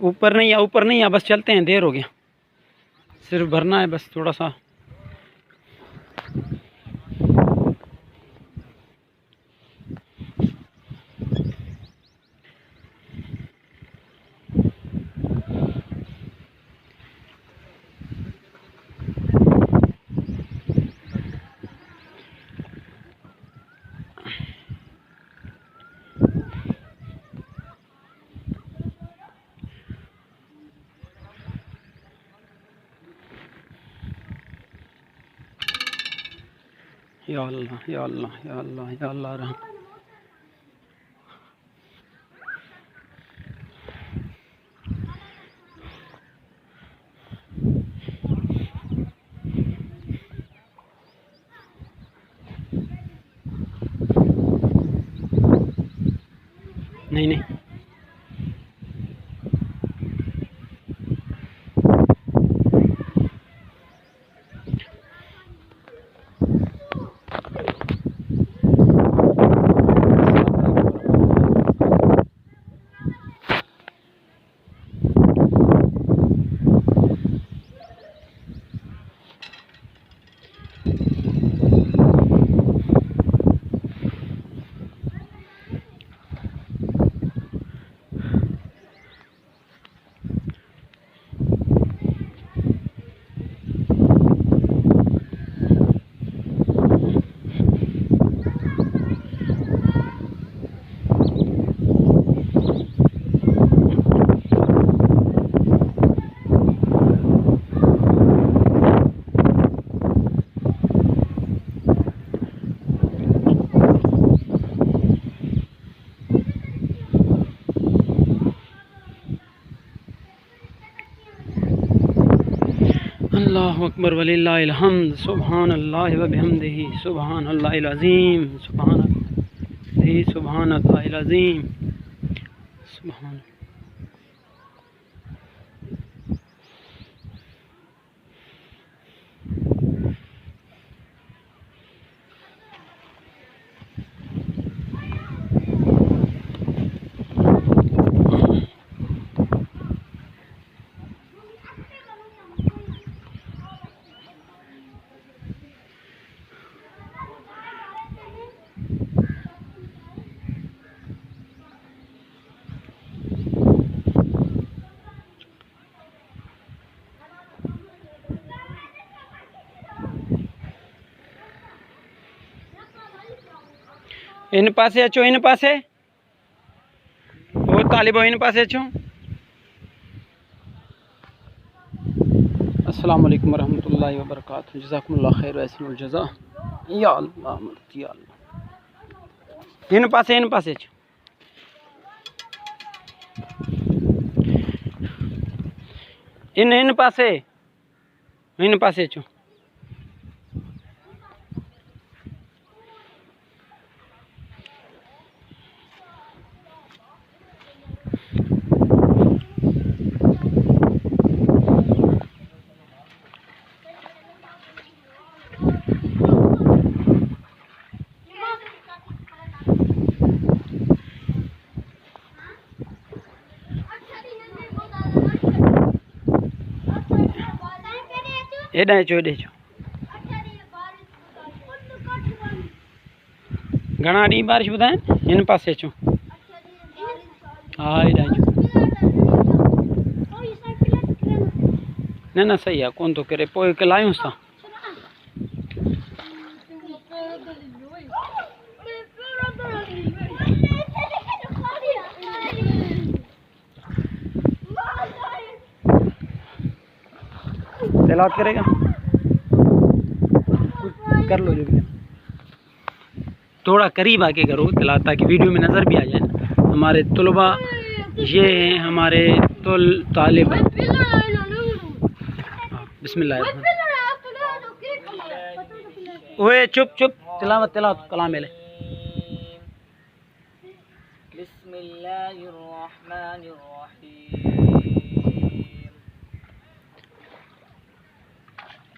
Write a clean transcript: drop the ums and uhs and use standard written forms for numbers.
ऊपर नहीं, या ऊपर नहीं, या बस चलते हैं, देर हो गया। सिर्फ भरना है बस थोड़ा सा। या अल्लाह या अल्लाह या अल्लाह या अल्लाह रहम। नहीं नहीं, अल्लाहु अकबर वलिल्लाहिल हम्द। सुभान अल्लाह व बिहम्दिही सुभान अल्लाहिल अज़ीम सुभान अल्लाहिल अज़ीम सुभान। इन पासे अचो, इन पासे ओ तालिबो, इन पासे अचो। अस्सलाम वालेकुम वरहमतुल्लाहि वबरकातुहू। जज़ाकुमुल्लाह खैर व अहसनुल जज़ा। या अल्लाह मदद या अल्लाह। इन पासे अचो। इन पासे अचो। एडा अचो, एडे अचो। घणा ॾींहं बारिश ॿुधाइनि? हिन पासे अचो। हाँ एडा अचो। न न सही है, कोन तो करे, पोइ लायूंसि था। तिलावत करेगा, कर लो जो भी। थोड़ा करीब आके करो तिलावत, ताकि वीडियो में नज़र भी आ जाए ना। हमारे तलबा ये हैं, हमारे तालिब। बिस्मिल्लाह। ओए चुप चुप, तिलावत कलाम ले।